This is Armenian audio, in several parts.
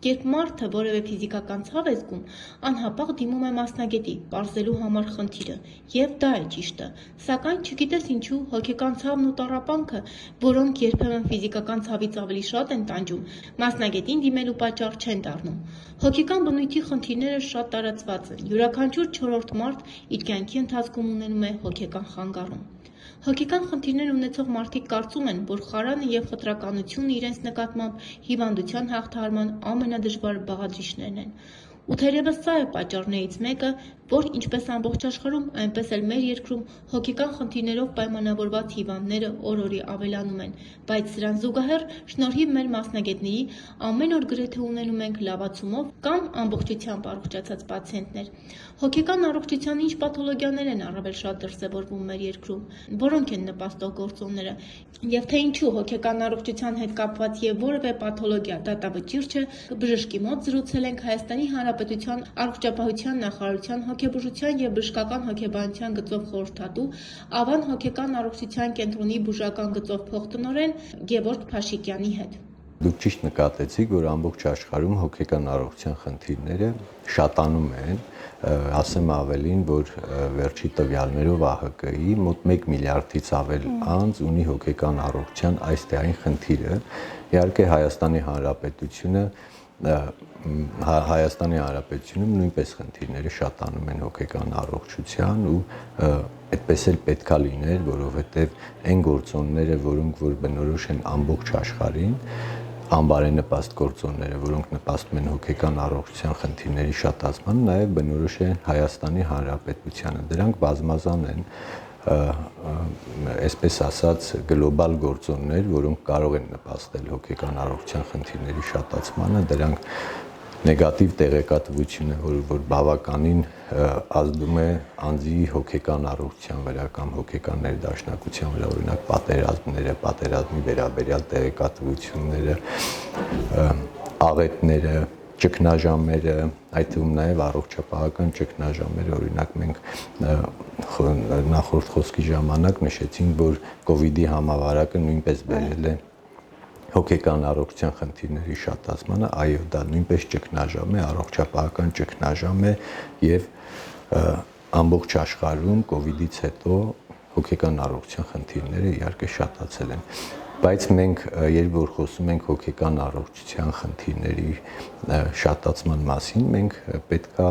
Երբ մարդը որևէ ֆիզիկական ցավ է զգում, անհապաղ դիմում է մասնագետի, պարզելու համար խնդիրը, և դա է ճիշտը, սակայն չգիտես ինչու հոգեկան ցավն ու տառապանքը, որոնք երբեմն ֆիզիկական ցավից ավելի շատ են տանջում, մասնագետին դիմելու պատճառ չեն դառնում։ Հոգեկան բնույթի խնդիրները շատ տարածված են, յուրաքանչյուր չորրորդ մարդ իր կյանքի ընթացքում ունենում է հոգեկան խանգարում։ Հոգեկան խնդիրներ ունեցող մարդիկ կարծում են, որ խարանը և խտրականությունը իրենց նկատմամբ հիվանդության հաղթահարման ամենադժվար բաղադրիչներն են։ Ու թերևս սա է պատճառներից մեկը, որ ինչպես ամբողջ աշխարհում, այնպես էլ մեր երկրում հոգեկան խնդիրներով պայմանավորված հիվանդները օր-օրի ավելանում են, բայց սրան զուգահեռ, շնորհիվ մեր մասնագետների, ամեն օր գրեթե ունենում ենք լավացումով կամ ամբողջությամբ առողջացած պացիենտներ։ Հոգեկան առողջության ինչ պաթոլոգիաներ են առավել շատ դրսևորվում մեր երկրում, որոնք են նպաստող գործոնները, և թե ինչու հոգեկան առողջության հետ կապված և որևէ պաթոլոգիա դատավճիռ չէ, բժշկի մոտ զրուցել ենք Հայաստանի Հանրապետության Առողջապահության նախարարության հոգեբուժության և բժշկական հոգեբանության գծով խորհրդատու, Ավան հոգեկան առողջության կենտրոնի բուժական գծով փոխտնօրեն Գևորգ Փաշիկյանի հետ։ Դուք ճիշտ նկատեցիք, որ ամբողջ աշխարհում հոգեկան առողջության խնդիրները շատանում են, ասեմ ավելին, որ վերջի տվյալներով ԱՀԿ-ի մոտ 1 միլիարդից ավել անձ ունի հոգեկան առողջության այս թե այն խնդիրը։ Իհարկե Հայաստանի Հանրապետությունում նույնպես խնդիրները շատանում են հոգեկան առողջության ու այդպես էլ պետքա լիներ, որովհետև այն գործոնները, որոնք որ բնորոշ են ամբողջ աշխարհին, անբարենպաստ գործոնները, որոնք նպաստում են հոգեկան առողջության խնդիրների շատացմանը, նաև բնորոշ են Հայաստանի Հանրապետությանը։ Դրանք բազմազան են, այսպես ասած, գլոբալ գործոններ, որոնք կարող են նպաստել հոգեկան առողջության խնդիրների շատացմանը, դրանք նեգատիվ տեղեկատվությունը, որ բավականին ազդում է անձի հոգեկան առողջության վրա կամ հոգեկան ներդաշնակության վրա, օրինակ պատերազմները, պատերազմի վերաբերյալ տեղեկատվությունները, աղետները, ճգնաժամերը, այդ թվում նաև առողջապահական ճգնաժամերը, օրինակ մենք նախորդ խոսքի ժամանակ նշեցինք, որ COVID-ի համավարակը նույնպես բերել է հոգեկան առողջության խնդիրների շատացմանը, այո, դա նույնպես ճգնաժամ է, առողջապահական ճգնաժամ է և ամբողջ աշխարհում COVID-ից հետո հոգեկան առողջության խնդիրները իհարկե շատացել են։ Բայց մենք երբ որ խոսում ենք հոգեկան առողջության խնդիրների շատացման մասին, մենք պետքա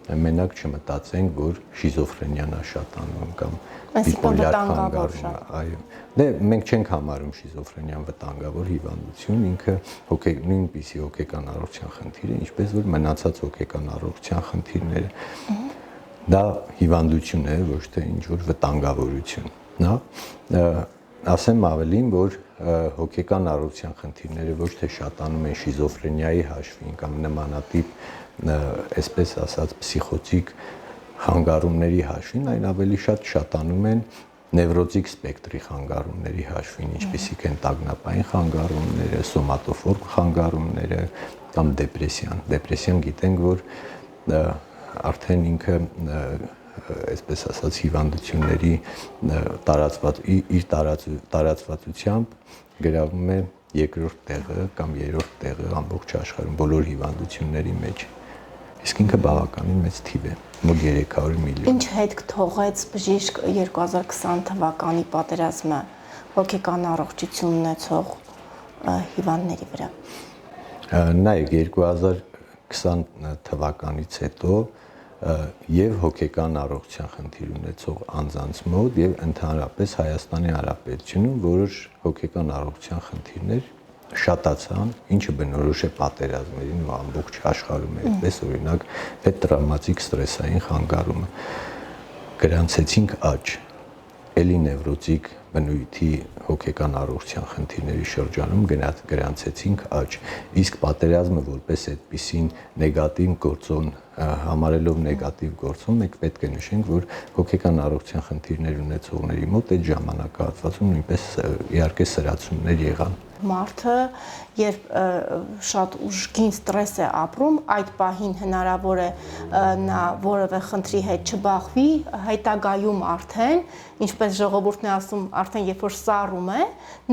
մենակ չմտածենք, որ շիզոֆրենիան է շատանում կամ բիպոլյար խանգարումը, այո։ Դե մենք չենք համարում շիզոֆրենիան վտանգավոր հիվանդություն, ինքը նույնպիսի հոգեկան առողջության խնդիր է, ինչպես որ մնացած հոգեկան առողջության խնդիրները։ Դա հիվանդություն է, ոչ թե ինչ-որ վտանգավորություն։ Ասեմ ավելին, որ հոգեկան առողջության խնդիրները ոչ թե շատանում են շիզոֆրենիայի հաշվին կամ նմանատիպ, այսպես ասած, պսիխոտիկ խանգարումների հաշվին, այլ ավելի շատ շատանում են նևրոտիկ սպեկտրի խանգարումների հաշվին, ինչպիսիք են տագնապային խանգարումները, սոմատոֆոր խանգարումները կամ դեպրեսիան։ Դեպրեսիան գիտենք, որ արդեն ինքը, այսպես ասած, հիվանդությունների տարածվածությամբ գրավում է երկրորդ տեղը կամ երրորդ տեղը ամբողջ աշխարհում բոլոր հիվանդությունների մեջ։ Իսկ ինքը բավականին մեծ թիվ է, մոտ 300 միլիոն։ Ինչ հետք թողեց բժիշկ 2020 թվականի պատերազմը հոգեկան առողջություն ունեցող հիվանդների վրա։ Նայեք, 2020 թվականից հետո եւ հոգեկան առողջության խնդիր ունեցող անձանց մոտ եւ ընդհանրապես Հայաստանի Հանրապետությունում որոշ հոգեկան առողջության խնդիրներ շատացան, ինչը բնորոշ է պատերազմերին ու ամբողջ աշխարհում է, այդպես օրինակ հետտրավմատիկ ստրեսային խանգարումը։ Գրանցեցինք աճ, էլի նևրոտիկ բնույթի հոգեկան առողջության խնդիրների շրջանում գրանցեցինք աճ, իսկ պատերազմը որպես այդպիսին նեգատիվ գործոն համարելով նեգատիվ գործում, մենք պետք է նշենք, որ հոգեկան առողջության խնդիրներ ունեցողների մոտ այդ ժամանակահատվածում նույնպես իհարկե սրացումներ եղան։ Մարդը, երբ շատ ուժգին ստրես է ապրում, այդ պահին հնարավոր է նա որևէ խնդրի հետ չբախվի, հետագայում արդեն, ինչպես ժողովուրդն է ասում, արդեն երբ որ սառում է,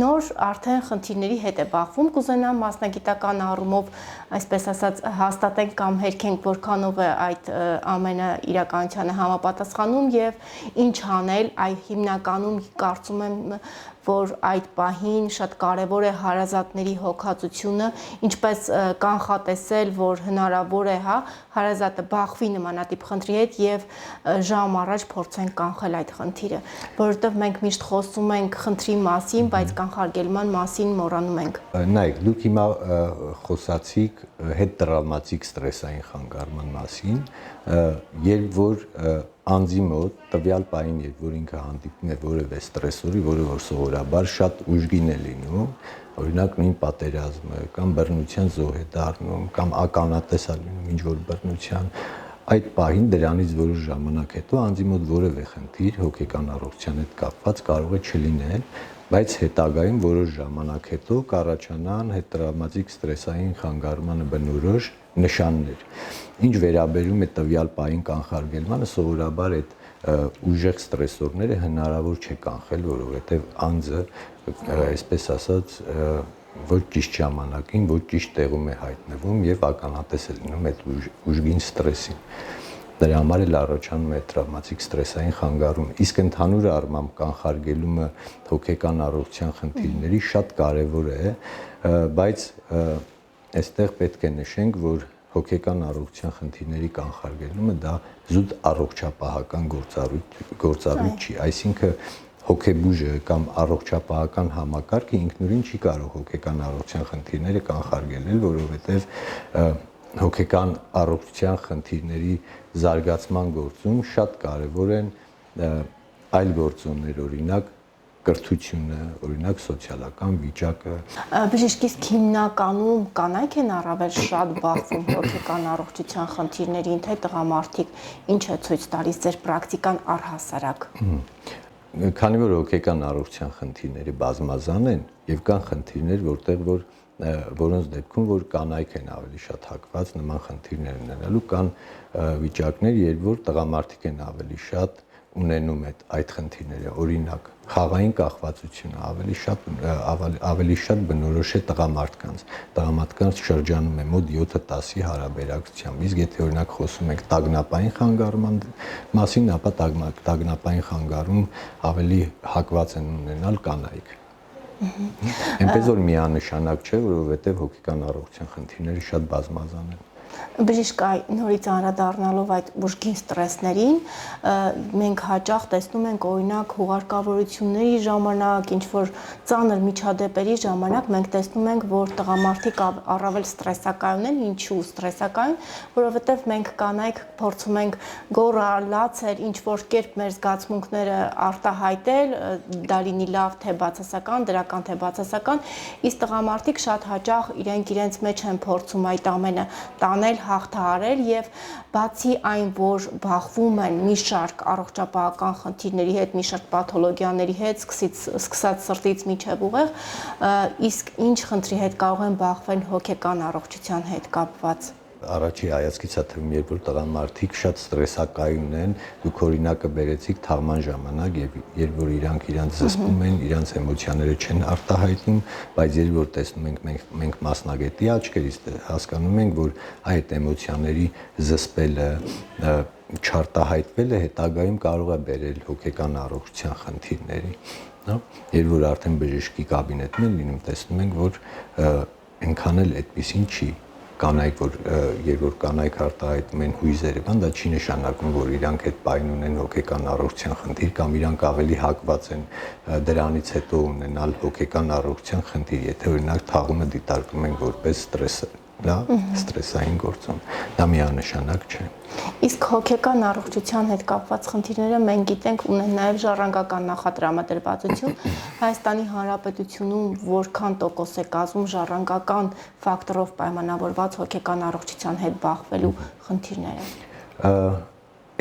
նոր արդեն խնդիրների հետ է բախվում, կուզենամ մասնագիտական առումով, այսպես ասած, հաստատենք կամ հերքենք, որքանով է այդ ամենը իրականությանը համապատասխանում եւ ինչ անել, հիմնականում կարծում եմ, որ այդ պահին շատ կարևոր է հարազատների հոգացությունը, ինչպես կանխատեսել, որ հնարավոր է, հարազատը բախվի նմանատիպ խնդրի հետ եւ ժամ առաջ փորձենք կանխել այդ խնդիրը, որովհետեւ մենք միշտ խոսում ենք խնդրի մասին, բայց կանխարգելման մասին մոռանում ենք։ Նայեք, դուք հիմա խոսացիք հետտրավմատիկ ստրեսային խանգարման մասին, երբ որ անձի մոտ տվյալ պահին, երբ որ ինքը հանդիպում է որևէ ստրեսորի, որը որ սովորաբար շատ ուժգին է լինում, օրինակ նույն պատերազմը կամ բռնության զոհ է դառնում կամ ականատես է լինում ինչ-որ բռնության, այդ պահին դրանից որոշ ժամանակ հետո անձի մոտ որևէ խնդիր հոգեկան առողջության հետ կապված կարող է չլինել, բայց հետագայում որոշ ժամանակ հետո կառաջանան հետտրավմատիկ ստրեսային խանգարմանը բնորոշ նշաններ։ Ինչ վերաբերում է տվյալ պահին կանխարգելմանը, սովորաբար այդ ուժեղ ստրեսորները հնարավոր չէ կանխել, որովհետև անձը, այսպես ասած, ոչ ճիշտ ժամանակին, ոչ ճիշտ տեղում է հայտնվում եւ ականատես է լինում այդ ուժգին ստրեսին։ Դրա համար էլ առաջանում է տրավմատիկ ստրեսային խանգարում։ Իսկ ընդհանուր առմամբ կանխարգելումը հոգեկան առողջության խնդիրների շատ կարևոր է, բայց այստեղ պետք է նշենք, որ հոգեկան առողջության խնդիրների կանխարգելումը դա զուտ առողջապահական գործառույթ չի, այսինքն հոգեբուժը կամ առողջապահական համակարգը ինքնուրույն չի կարող հոգեկան առողջության խնդիրները կանխարգելել, որովհետև հոգեկան առողջության խնդիրների զարգացման գործում շատ կարևոր են այլ գործոններ, օրինակ կրթությունը, օրինակ սոցիալական վիճակը։ Բժիշկ, իսկ հիմնականում կանայք են առավել շատ բախվում հոգեկան առողջության խնդիրներին, թե տղամարդիկ, ինչ է ցույց տալիս ձեր պրակտիկան առհասարակ։ Քանի որ հոգեկան առողջության խնդիրները բազմազան են եւ կան խնդիրներ, որոնց դեպքում որ կանայք են ավելի շատ հակված նման խնդիրներ ունենալու, կան վիճակներ, երբ որ տղամարդիկ են ավելի շատ ունենում այդ խնդիրները, օրինակ խաղային կախվածությունը ավելի շատ բնորոշ է տղամարդկանց շրջանում է մոտ 7-10-ի հարաբերակցությամբ, իսկ եթե օրինակ խոսում ենք տագնապային խանգարման մասին, ապա տագնապային խանգարում ավելի հակված են ունենալ կանայք։ Այնպես որ միանշանակ չէ, որովհետև հոգեկան առողջության խնդիրները շատ բազմազան են։ Բժիշկ, նորից անդրադառնալով այդ ուժգին ստրեսներին, մենք հաճախ տեսնում ենք օրինակ հուղարկավորությունների ժամանակ, ինչ որ ծանր միջադեպերի ժամանակ մենք տեսնում ենք, որ տղամարդիկ առավել ստրեսակայուն են, ինչու ստրեսակայուն, որովհետև մենք կանայք փորձում ենք գոռալ, լացել, ինչ որ կերպ մեր զգացմունքները արտահայտել, դա լինի լավ թե բացասական, դրական թե բացասական, իսկ տղամարդիկ շատ հաճախ իրենց մեջ են փորձում այդ ամենը տանել, հաղթահարել եւ բացի այն, որ բախվում են մի շարք առողջապահական խնդիրների հետ, մի շարք պաթոլոգիաների հետ, սկսած սրտից մինչև ուղեղ, իսկ ինչ խնդրի հետ կարող են բախվել հոգեկան առողջության հետ կապված։ Առաջի հայացքից է թվում, երբ որ տղամարդիկ շատ ստրեսակայուն են, դուք օրինակը բերեցիք թաղման ժամանակ եւ երբ որ իրանք զսպում են, իրանք էմոցիաները չեն արտահայտում, բայց երբ որ տեսնում ենք մենք մասնագետի աչքերից հասկանում ենք, որ այդ էմոցիաների զսպելը, չարտահայտվելը հետագայում կարող է բերել հոգեկան առողջության խնդիրների, երբ որ արդեն բժշկի կաբինետում են լինում, տեսնում ենք, որ այնքան էլ այդպեսին չի։ Կանայք, երբ որ կանայք արտահայտում են հույզերը, դա չի նշանակում, որ իրանք այդ պահին ունեն հոգեկան առողջության խնդիր կամ իրանք ավելի հակված են դրանից հետո ունենալ հոգեկան առողջության խնդիր, եթե օրինակ թաղումը դիտարկում ենք որպես ստրես դա ստրեսային գործոն, դա միանշանակ չէ։ Իսկ հոգեկան առողջության հետ կապված խնդիրները մենք գիտենք ունեն նաև ժառանգական նախատրամադրվածություն։ Հայաստանի Հանրապետությունում որքան տոկոս է կազմում ժառանգական ֆակտորով պայմանավորված հոգեկան առողջության հետ բախվելու խնդիրները։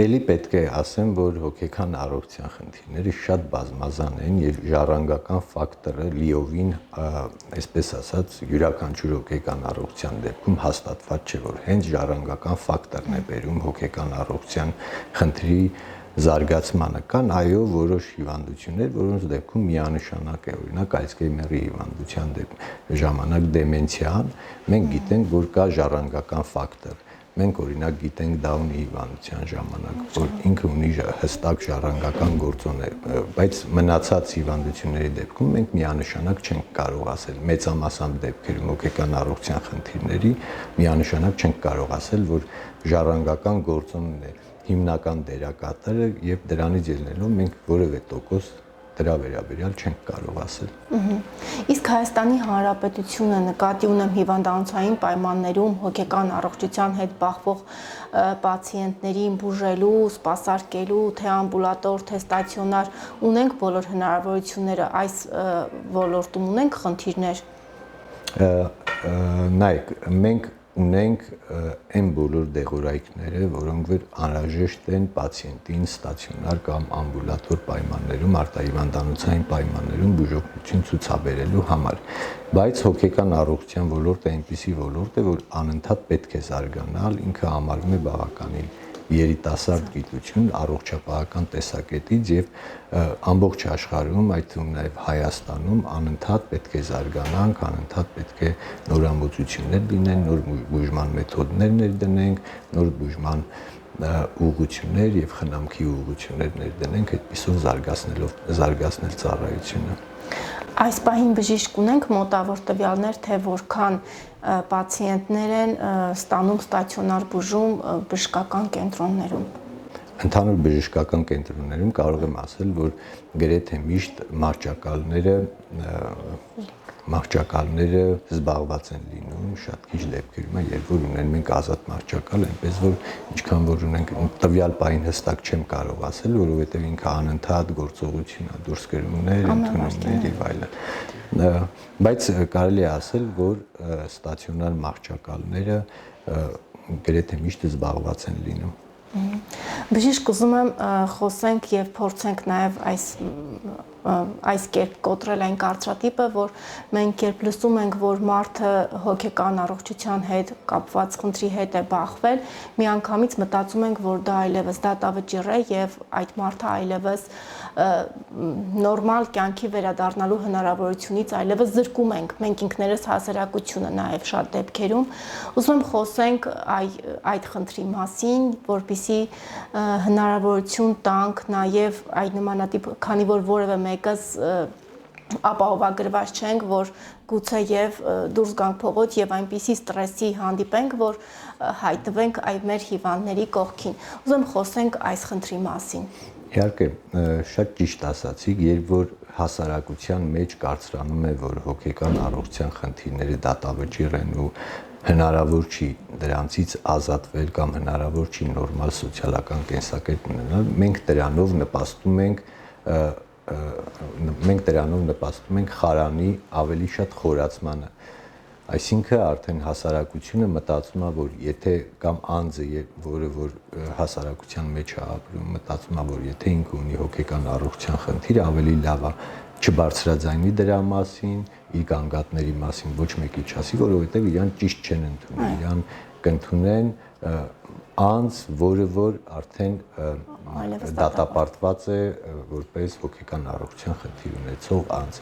Էլի պետք է ասեմ, որ հոգեկան առողջության խնդիրները շատ բազմազան են եւ ժառանգական ֆակտորը լիովին, այսպես ասած, յուրաքանչյուր հոգեկան առողջության դեպքում հաստատված չէ, որ հենց ժառանգական ֆակտորն է բերում հոգեկան առողջության խնդրի զարգացմանը։ Կան այո որոշ հիվանդություններ, որոնց դեպքում միանշանակ է, օրինակ Ալցհեյմերի հիվանդության ժամանակ դեմենցիան, մենք գիտենք, որ կա ժառանգական ֆակտոր։ Մենք օրինակ գիտենք Դաունի հիվանդության ժամանակ, որ ինքը ունի հստակ ժառանգական գործոն է, բայց մնացած հիվանդությունների դեպքում մենք միանշանակ չենք կարող ասել, մեծամասամբ դեպքերում հոգեկան առողջության խնդիրների միանշանակ չենք կարող ասել, որ ժառանգական գործոնն է հիմնական դերակատարը եւ դրանից ելնելով մենք որևէ տոկոս դրա վերաբերյալ չենք կարող ասել։ Իսկ Հայաստանի Հանրապետությունը նկատի ունեմ հիվանդանոցային պայմաններում հոգեկան առողջության հետ բախվող պացիենտներին բուժելու, սպասարկելու, թե ամբուլատոր, թե ստացիոնար ունենք բոլոր հնարավորությունները այս ոլորտում ունենք խնդիրներ։ Նայեք, մենք ունենք այն բոլոր դեղորայքները, որոնք որ անհրաժեշտ են պացիենտին ստացիոնար կամ ամբուլատոր պայմաններում, արտահիվանդանոցային պայմաններում բուժօգնություն ցուցաբերելու համար, բայց հոգեկան առողջության ոլորտը այնպիսի ոլորտ է, որ անընդհատ պետք է զարգանալ, ինքը համարվում է բավականին երիտասարդ գիտություն առողջապահական տեսակետից եւ ամբողջ աշխարհում, այդ թվում նաեւ Հայաստանում անընդհատ պետք է զարգանանք, անընդհատ պետք է նորամուծություններ լինեն, նոր բուժման մեթոդներ ներդնենք, նոր բուժման ուղղություններ եւ խնամքի ուղղություններ ներդնենք, այդպիսով զարգացնել ծառայությունը։ Այս պահին բժիշկ ունենք մոտավոր տվյալներ, թե որքան պացիենտներ են ստանում ստացիոնար բուժում բժշկական կենտրոններում։ Ընդհանուր բժշկական կենտրոններում կարող եմ ասել, որ գրեթե միշտ մարջակալները զբաղված են լինում, շատ քիչ դեպքերում է, երբ որ ունեն մենք ազատ մարջակալ, այնպես որ ինչքան որ ունենք տվյալ պահին հստակ չեմ կարող ասել, որովհետև ինքը անընդհատ գործողություն է, դուրս գրումներ, ընդունումներ եւ այլն։ Բայց կարելի է ասել, որ ստացիոնար մարջակալները գրեթե միշտ զբաղված են լինում։ Բժիշկ, ուզում եմ խոսենք եւ փորձենք նաեւ այս կերպ կոտրել այն կարծրատիպը, որ մենք երբ լսում ենք, որ մարդը հոգեկան առողջության հետ կապված խնդրի հետ է բախվել, միանգամից մտածում ենք, որ դա այլևս դատավճիռ է եւ այդ մարդը այլևս նորմալ կյանքի վերադառնալու հնարավորությունից այլևս զրկում ենք մենք ինքներս հասարակությունը նաեւ շատ դեպքերում։ Ուզում եմ խոսենք այդ խնդրի մասին, որպեսզի հնարավորություն տանք նաեւ այդ նմանատիպ, քանի որ որևէ մեկս ապահովագրված չենք, որ գուցե եւ դուրս գանք փողոց եւ այնպիսի ստրեսի հանդիպենք, որ հայտնվենք այ մեր հիվանդների կողքին։ Ուզում խոսենք այս խնդրի մասին։ Իհարկե, շատ ճիշտ ասացիք, երբ որ հասարակության մեջ կարծրանում է, որ հոգեկան առողջության խնդիրները դատավճիռ են ու հնարավոր չի դրանցից ազատվել կամ հնարավոր չի նորմալ սոցիալական կենսակերպ ունենալ, մենք դրանով նպաստում ենք խարանի ավելի շատ խորացմանը։ Այսինքն արդեն հասարակությունը մտածում է, որ եթե կամ անձը, որը որ հասարակության մեջ է ապրում, մտածում է, որ եթե ինքը ունի հոգեկան առողջության խնդիր, ավելի լավ է չբարձրաձայնի դրա մասին, իր գանգատների մասին ոչ մեկի չասի, որովհետև իրան ճիշտ չեն ընդունել, իրան կընդունեն անձ, որը որ արդեն դատապարտված է որպես հոգեկան առողջության խնդիր ունեցող անձ։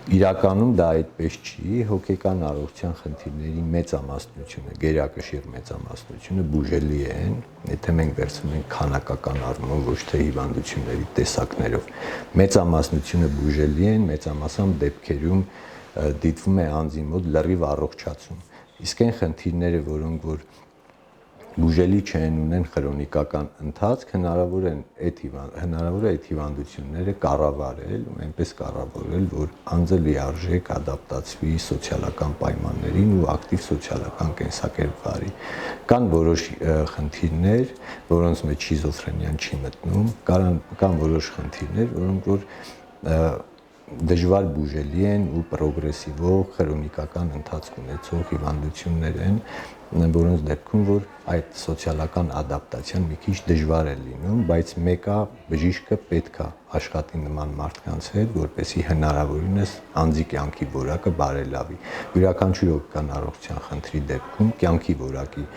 Իրականում դա այդպես չի, հոգեկան առողջության խնդիրների մեծամասնությունը, գերակշիռ մեծամասնությունը բուժելի են, եթե մենք վերցնում ենք քանակական առումով, ոչ թե հիվանդությունների տեսակներով։ Մեծամասնությունը բուժելի են, մեծամասամբ դեպքերում դիտվում է անձի մոտ լրիվ առողջացում։ Իսկ այն խնդիրները, որոնք որ բուժելի չեն, ունեն քրոնիկական ընթացք, հնարավոր է այդ հիվանդությունները կառավարել, այնպես կառավարել, որ անձը լիարժեք ադապտացվի սոցիալական պայմաններին ու ակտիվ սոցիալական կենսակերպ վարի։ Կան որոշ խնդիրներ, որոնց մեջ շիզոֆրենիան չի մտնում, կան որոշ խնդիրներ, որոնք որ դժվար բուժելի են ու պրոգրեսիվող քրոնիկական ընթացք ունեցող հիվանդություններ են, որոնց դեպքում որ այդ սոցիալական ադապտացիան մի քիչ դժվար է լինում, բայց մեկը բժիշկը պետք է աշխատի նման մարդկանց հետ, որպեսզի հնարավորինս անձի կյանքի որակը բարելավի։ Յուրաքանչյուր հոգեկան առողջության խնդրի դեպքում կյանքի որակի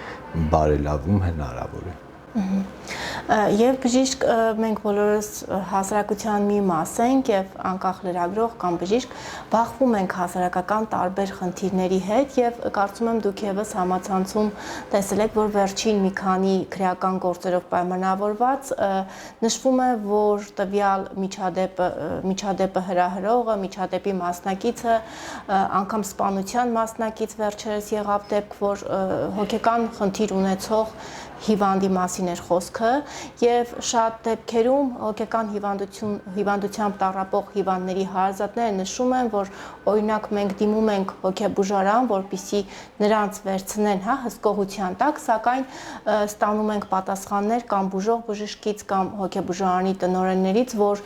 բարելավում հնարավոր է։ Եվ բժիշկ մենք բոլորս հասարակության մի մաս ենք եւ անկախ լրագրող կամ բժիշկ բախվում ենք հասարակական տարբեր խնդիրների հետ եւ կարծում եմ դուք եւս համացանցում տեսել եք, որ վերջին մի քանի քրեական գործերով պայմանավորված նշվում է, որ տվյալ միջադեպը հրահրողը, միջադեպի մասնակիցը, անգամ սպանության մասնակից վերջերս եղավ դեպք, որ հոգեկան խնդիր ունեցող հիվանդի մասին էր խոսքը եւ շատ դեպքերում հոգեկան հիվանդությամբ տառապող հիվանդների հարազատները նշում են, որ օրինակ մենք դիմում ենք հոգեբուժարան, որպեսզի նրանց վերցնեն հսկողության տակ, սակայն ստանում ենք պատասխաններ կամ բուժող բժշկից կամ հոգեբուժարանի տնօրեններից, որ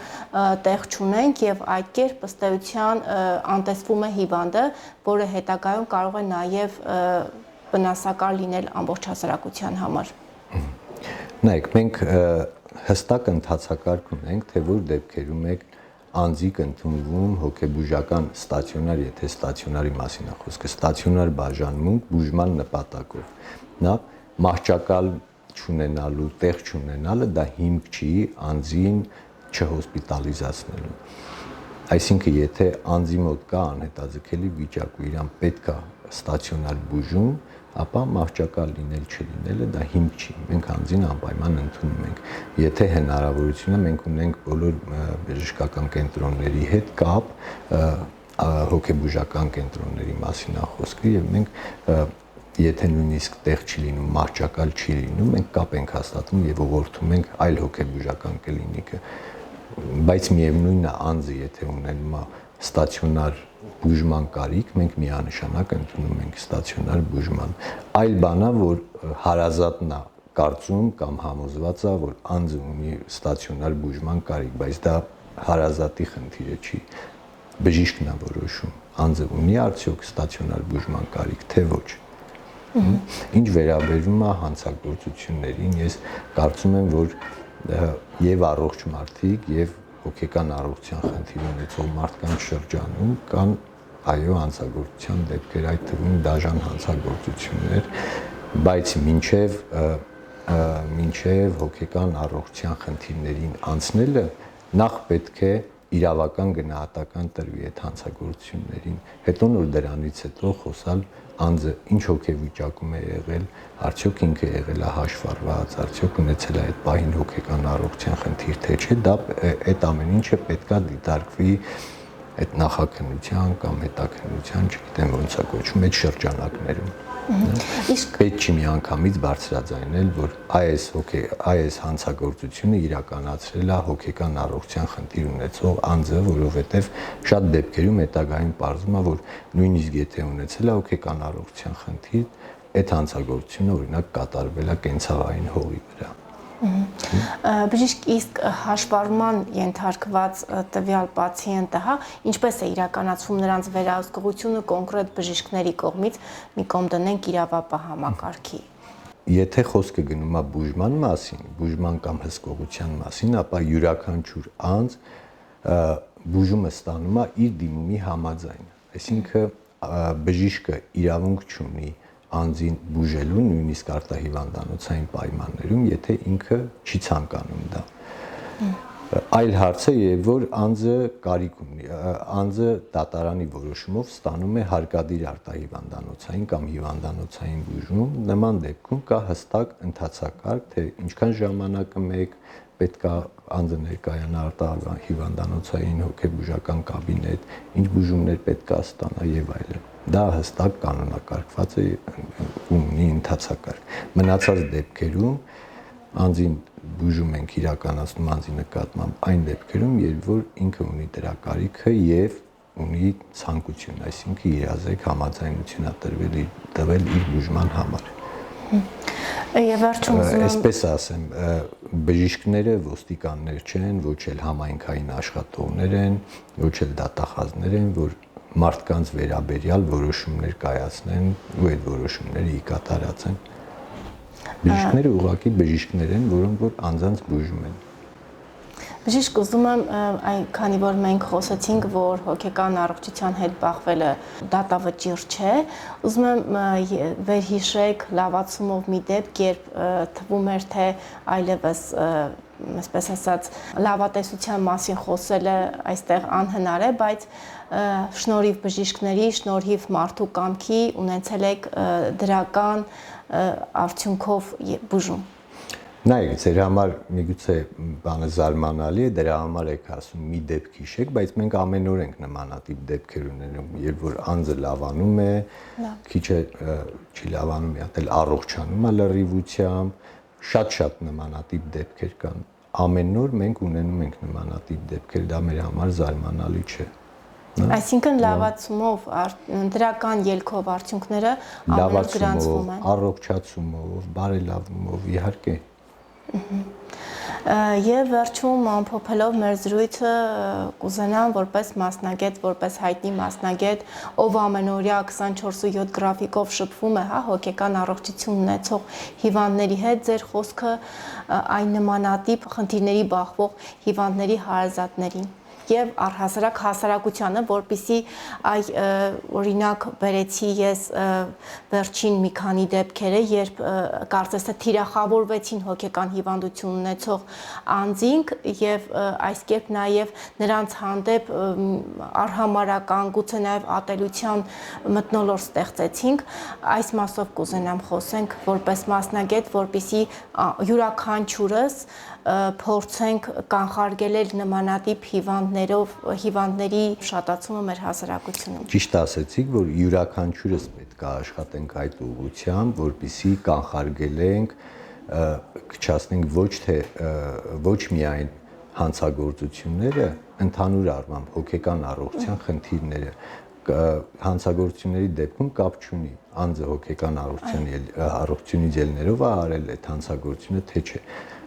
տեղ չունենք եւ այդ կերպ ըստ էության անտեսվում է հիվանդը, որը հետագայում կարող է նաեւ վնասակար լինել ամբողջ հասարակության համար։ Նայեք, մենք հստակ ընթացակարգ ունենք, թե որ դեպքերում է անձիկ ընդունվում հոգեբուժական ստացիոնար, եթե ստացիոնարի մասին է խոսքը, ստացիոնար բաժանմունք բուժման նպատակով։ Նա մահճակալ չունենալու, տեղ չունենալը դա հիմք չի անձին չհոսպիտալիզացնելու։ Այսինքն, եթե անձի մոտ կա անհետաձգելի վիճակ ու իրան պետք է ստացիոնար բուժում, ապա մահճակալ լինել չլինելը դա հիմք չի։ Մենք անձին անպայման ընդունում ենք։ Եթե հնարավորություն է, մենք ունենք բոլոր բժշկական կենտրոնների հետ կապ, հոգեբուժական կենտրոնների մասին է խոսքը եւ մենք եթե նույնիսկ տեղ չի լինում, մահճակալ չի լինում, մենք կապ ենք հաստատում եւ ուղղորդում ենք այլ հոգեբուժական կլինիկը։ Բայց միևնույնն է, անձը եթե ունենում է ստացիոնար բուժման կարիք, մենք միանշանակ ընդունում ենք ստացիոնար բուժման։ Այլ բան է, որ հարազատն է կարծում կամ համոզված է, որ անձը ունի ստացիոնար բուժման կարիք, բայց դա հարազատի խնդիրը չի։ Բժիշկն է որոշում, անձը ունի արդյոք ստացիոնար բուժման կարիք, թե ոչ։ Ինչ վերաբերում է հանցագործություններին, ես կարծում եմ, որ եւ առողջ մարդիկ եւ հոգեկան առողջության խնդիր ունեցող մարդկանց շրջանում կան այո հանցագործության դեպքեր, այդ թվում դաժան հանցագործություններ, բայց մինչև հոգեկան առողջության խնդիրներին անցնելը նախ պետք է իրավական գնահատական տրվի այդ հանցագործություններին, հետո նոր դրանից հետո խոսալ անձը ինչ հոգեվիճակում է եղել, արդյոք ինքը եղել է հաշվառված, արդյոք ունեցել է այդ պահին հոգեկան առողջության խնդիր, թե չէ, դա այդ ամեն ինչը պետքա դիտարկվի այդ նախաքննության կամ հետաքննության, չգիտեմ ոնց է կոչվում, այդ շրջանակներում։ Իսկ պետք չի միանգամից բարձրաձայնել, որ այս հանցագործությունը իրականացրել է հոգեկան առողջության խնդիր ունեցող անձը, որովհետև շատ դեպքերում հետագայում պարզվում է, որ նույնիսկ եթե ունեցել է հոգեկան առողջության խնդիր, այդ հանցագործությունը օրինակ կատարվել է կենցաղային հողի վրա։ Բժիշկ, իսկ հաշվառման ենթարկված տվյալ պացիենտը, ինչպես է իրականացվում նրանց վերահսկողությունը կոնկրետ բժիշկների կողմից, մի կողմ դնենք իրավապահ համակարգի։ Եթե խոսքը գնում է բուժման մասին, բուժման կամ հսկողության մասին, ապա յուրաքանչյուր անձ բուժումը ստանում է իր դիմումի համաձայն։ Այսինքն բժիշկը իրավունք չունի անձին բուժելու նույնիսկ արտահիվանդանոցային պայմաններում, եթե ինքը չի ցանկանում դա։ Այլ հարցը եւ որ անձը կարիք ունի, անձը դատարանի որոշումով ստանում է հարկադիր արտահիվանդանոցային կամ հիվանդանոցային բուժում, նման դեպքում կա հստակ ընթացակարգ, թե ինչքան ժամանակը մեկ պետք է անձը ներկայանա արտահիվանդանոցային հոգեբուժական կաբինետ, ինչ բուժումներ պետք է ստանա եւ այլն։ Դա հստակ կանոնակարգված է ու ունի ընթացակարգ։ Մնացած դեպքերում անձին բուժում ենք իրականացնում անձի նկատմամբ այն դեպքերում, երբ որ ինքը ունի դրա կարիքը եւ ունի ցանկություն, այսինքն իրազեկ համաձայնություն է տվել իր բուժման համար։ Եվ վերջում այսպես ասեմ, բժիշկները ոստիկաններ չեն, ոչ էլ համայնքային աշխատողներ են, ոչ էլ դատախազներ են, որ մարդկանց վերաբերյալ որոշումներ կայացնեն ու այդ որոշումները կատարածեն։ Բժիշկները ուղղակի բժիշկներ են, որոնք որ անձանց բուժում են։ Բժիշկ, ուզում եմ, քանի որ մենք խոսեցինք, որ հոգեկան առողջության հետ բախվելը դատավճիռ չէ, ուզում եմ վերհիշեք լավացումով մի դեպք, երբ թվում էր, թե այլևս, այսպես ասած, լավատեսության մասին խոսելը այստեղ անհնար է, բայց շնորհիվ բժիշկների, շնորհիվ մարդու կամքի ունեցել եք դրական արդյունքով բուժում։ Նայեք, ձեր համար միգուցե բանը զարմանալի է, դրա համար եք ասում մի դեպք հիշեք, բայց մենք ամեն օր ենք նմանատիպ դեպքեր ունենում, երբ որ անձը լավանում է, քիչ չի լավանում, հատ էլ առողջանում է լրիվությամբ, շատ նմանատիպ դեպքեր կան։ Ամեն օր մենք ունենում ենք նմանատիպ դեպքեր, դա մեր համար զարմանալի չէ։ Այսինքն լավացումով, դրական ելքով արդյունքները ամեն օր գրանցվում են։ Առողջացումով, բարելավումով, իհարկե։ Եվ վերջում ամփոփելով մեր զրույցը կուզենամ որպես մասնագետ, որպես հայտնի մասնագետ, ով ամենօրյա 24/7 գրաֆիկով շփվում է, հոգեկան առողջություն ունեցող հիվանդների հետ, ձեր խոսքը այն նմանատիպ խնդիրների բախվող հիվանդների հարազատներին եւ առհասարակ հասարակությանը, որպիսի օրինակ բերեցի ես վերջին մի քանի դեպքերը, երբ կարծես թե թիրախավորվեցին հոգեկան հիվանդություն ունեցող անձինք եւ այս կերպ նաեւ նրանց հանդեպ արհամարական, գուցե նաեւ ատելության մթնոլորտ ստեղծեցինք, այս մասով կուզենամ խոսենք որպես մասնագետ, որպիսի յուրաքանչյուրս փորձենք կանխարգելել նմանատիպ հիվանդների շատացումը մեր հասարակությունում։ Ճիշտ ասեցիք, որ յուրաքանչյուրս պետք է աշխատենք այդ ուղղությամբ, որպեսզի կանխարգելենք, կչացնենք ոչ միայն հանցագործությունները, ընդհանուր առմամբ հոգեկան առողջության խնդիրները, հանցագործությունների դեպքում կապ չունի, անձը հոգեկան առողջությունից ելներով է արել այդ հանցագործությունը, թե չէ։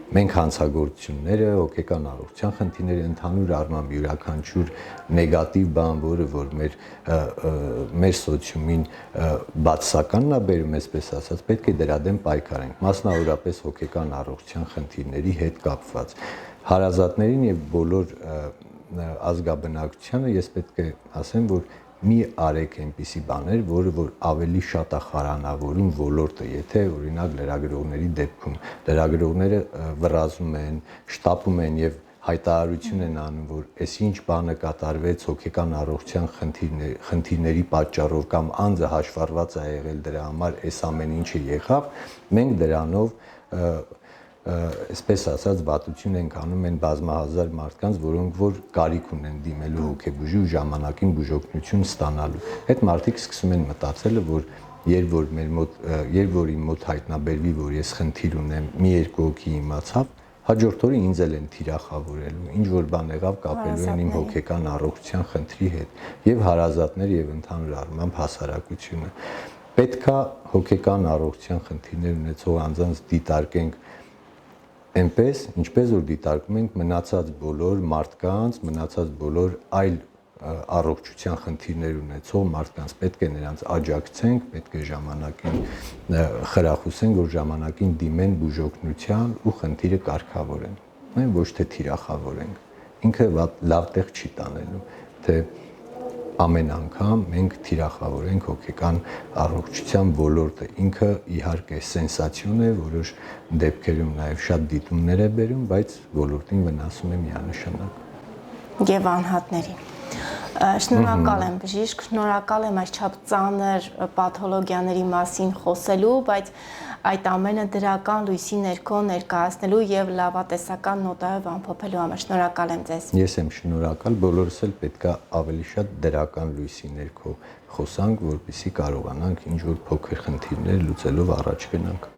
Մենք հանցագործությունները, հոգեկան առողջության խնդիրները ընդհանուր առմամբ յուրաքանչյուր նեգատիվ բան, որը որ մեր սոցիումին բացասականն է բերում, այսպես ասած, պետք է դրա դեմ պայքարենք, մասնավորապես հոգեկան առողջության խնդիրների հետ կապված։ Հարազատներին եւ բոլոր ազգաբնակչությանը ես պետք է ասեմ, որ մի արեք այնպիսի բաներ, որը որ ավելի շատ է խարանավորում ոլորտը, եթե օրինակ լրագրողների դեպքում լրագրողները վռազում են, շտապում են եւ հայտարարություն են անում, որ այսինչ բանը կատարվեց հոգեկան առողջության խնդիրների պատճառով կամ անձը հաշվառված է եղել դրա համար, այս ամեն ինչը եղավ, մենք դրանով այսպես ասած վատություն ենք անում այն բազմահազար մարդկանց, որոնք որ կարիք ունեն դիմելու հոգեբուժի ու ժամանակին բուժօգնություն ստանալու։ Այդ մարդիկ սկսում են մտածել, որ երբ որ իմ մոտ հայտնաբերվի, որ ես խնդիր ունեմ, մի երկու հոգի իմացավ, հաջորդ օրը ինձ էլ են թիրախավորելու, ինչ որ բան եղավ կապելու են իմ հոգեկան առողջության խնդրի հետ, եւ հարազատներ եւ ընդհանուր առմամբ հասարակությունը։ Պետքա հոգեկան առողջության խնդիրներ ունեցող անձանց դիտարկենք այնպես, ինչպես որ դիտարկում ենք մնացած բոլոր մարդկանց, մնացած բոլոր այլ առողջության խնդիրներ ունեցող մարդկանց, պետք է նրանց աջակցենք, պետք է ժամանակին խրախուսենք, որ ժամանակին դիմեն բուժօգնության ու խնդիրը կարգավորեն, ոչ թե թիրախավորենք։ Ինքը լավ տեղ չի տանելու, թե ամեն անգամ մենք թիրախավորենք հոգեկան առողջության ոլորտը, ինքը իհարկե սենսացիոն է, որոշ դեպքերում նաև շատ դիտումներ է բերում, բայց ոլորտին վնասում է միանշանակ։ Եվ անհատներին։ Շնորհակալ եմ բժիշկ, շնորհակալ եմ այսչափ ծանր պաթոլոգիաների մասին խոսելու, բայց այդ ամենը դրական լույսի ներքո ներկայացնելու եւ լավատեսական նոտայով ամփոփելու համար։ Շնորհակալ եմ ձեզ։ Ես եմ շնորհակալ, բոլորս էլ պետք է ավելի շատ դրական լույսի ներքո խոսանք, որպեսզի կարողանանք ինչ-որ փոքր խնդիրներ լուծելով առաջ գնանք։